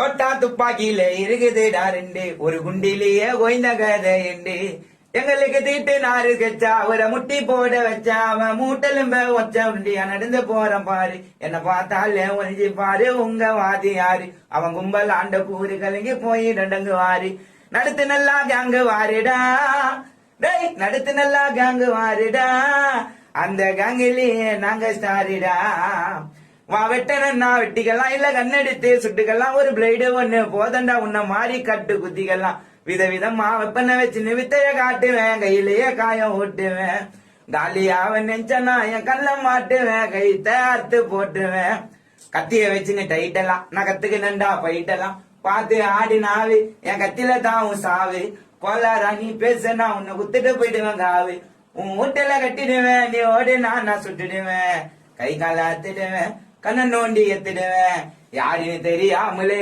தோட்டா துப்பாக்கியில இருக்குதுடா ரெண்டு ஒரு குண்டிலேயே கோய்ந்த கதை உண்டு எங்களுக்கு தீட்டு நாறு கச்சா அவரை முட்டி போட வச்சா அவன் மூட்டலும்ப ஒச்ச உண்டியா நடந்து போறான் பாரு என்ன பார்த்தாலே ஒழிஞ்சு பாரு உங்க வாதி யாரு அவன் கும்பல் ஆண்ட கூறு கலங்கி போய் ரெண்டங்கு வாரி நடுத்து நல்லா கேங்கு வாரிடா டேய் நடுத்து நல்லா கேங்கு வாரிடா அந்த கேங்கிலேயே நாங்க ஸ்டாரிடா வா வெட்டனா வெட்டிக்கலாம் இல்ல கண்ணெடுத்து சுட்டுக்கலாம் ஒரு பிளேடு ஒண்ணு போதண்டா உன்ன மாறி கட்டு குத்திக்கலாம் விதவிதமா வெப்பனை வச்சு வித்தைய காட்டுவேன் கையிலேயே காயம் ஓட்டுவேன் காலியாவன் நெஞ்சனா என் கல்ல மாட்டுவேன் கைத்த அறுத்து போட்டுவேன் கத்திய வச்சுன்னு டைட்டலாம் நான் கத்துக்கினண்டா போயிட்டலாம் பார்த்து ஆடி நாவு என் கத்தில தாவும் சாவு கோலாரா நீ பேசுனா உன்னை குத்துட்டு போயிடுவேன் காவு உன் வீட்டுல கட்டிடுவேன் நீ ஓடு நான் சுட்டுடுவேன் கை கால அத்துடுவேன் கண்ண நோண்டி எத்துடுவேன் யாருன்னு தெரியாமலே